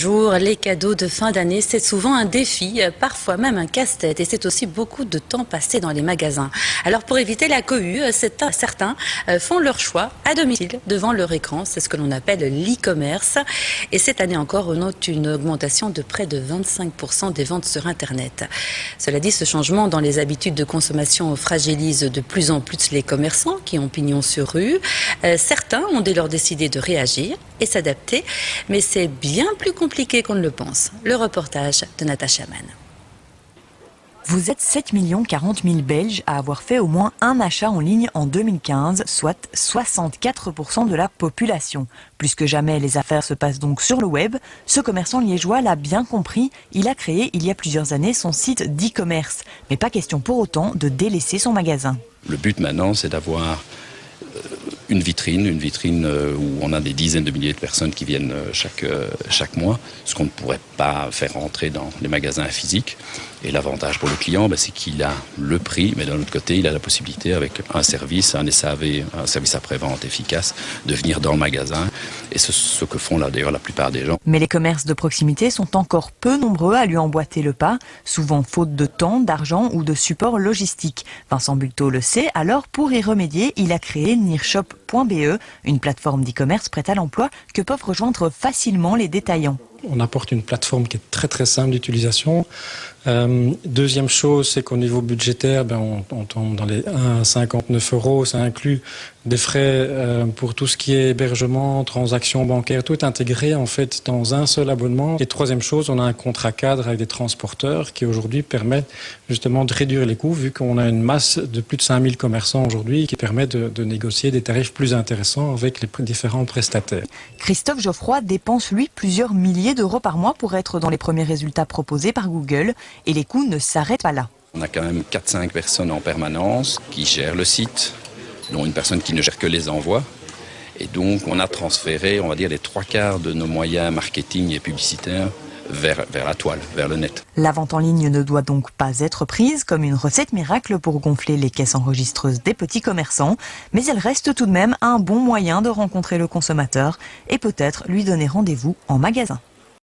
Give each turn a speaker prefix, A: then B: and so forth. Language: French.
A: jour, les cadeaux de fin d'année, c'est souvent un défi, parfois même un casse-tête, et c'est aussi beaucoup de temps passé dans les magasins. Alors pour éviter la cohue, certains font leur choix à domicile, devant leur écran. C'est ce que l'on appelle l'e-commerce. Et cette année encore, on note une augmentation de près de 25% des ventes sur Internet. Cela dit, ce changement dans les habitudes de consommation fragilise de plus en plus les commerçants qui ont pignon sur rue. Certains ont dès lors décidé de réagir et s'adapter, mais c'est bien plus compliqué qu'on ne le pense. Le reportage de Natacha Mann.
B: Vous êtes 7 40 000 Belges à avoir fait au moins un achat en ligne en 2015, soit 64% de la population. Plus que jamais, les affaires se passent donc sur le web. Ce commerçant liégeois l'a bien compris. Il a créé il y a plusieurs années son site d'e-commerce. Mais pas question pour autant de délaisser son magasin.
C: Le but maintenant, c'est d'avoir une vitrine où on a des dizaines de milliers de personnes qui viennent chaque mois, ce qu'on ne pourrait pas faire rentrer dans les magasins physiques. Et l'avantage pour le client, c'est qu'il a le prix, mais d'un autre côté, il a la possibilité, avec un service, un SAV, un service après-vente efficace, de venir dans le magasin. Et c'est ce que font là d'ailleurs la plupart des gens.
B: Mais les commerces de proximité sont encore peu nombreux à lui emboîter le pas, souvent faute de temps, d'argent ou de support logistique. Vincent Bulto le sait, alors pour y remédier, il a créé nearshop.be, une plateforme d'e-commerce prête à l'emploi que peuvent rejoindre facilement les détaillants.
D: On apporte une plateforme qui est très très simple d'utilisation. Deuxième chose, c'est qu'au niveau budgétaire, on tombe dans les 1,59 €. Ça inclut des frais pour tout ce qui est hébergement, transactions bancaires. Tout est intégré en fait dans un seul abonnement. Et troisième chose, on a un contrat cadre avec des transporteurs qui aujourd'hui permettent justement de réduire les coûts, vu qu'on a une masse de plus de 5000 commerçants aujourd'hui qui permet de négocier des tarifs plus intéressants avec les différents prestataires.
B: Christophe Geoffroy dépense lui plusieurs milliers d'euros par mois pour être dans les premiers résultats proposés par Google. Et les coûts ne s'arrêtent pas là.
C: On a quand même 4-5 personnes en permanence qui gèrent le site, dont une personne qui ne gère que les envois. Et donc on a transféré, on va dire, les 3/4 de nos moyens marketing et publicitaires vers la toile, vers le net.
B: La vente en ligne ne doit donc pas être prise comme une recette miracle pour gonfler les caisses enregistreuses des petits commerçants, mais elle reste tout de même un bon moyen de rencontrer le consommateur et peut-être lui donner rendez-vous en magasin.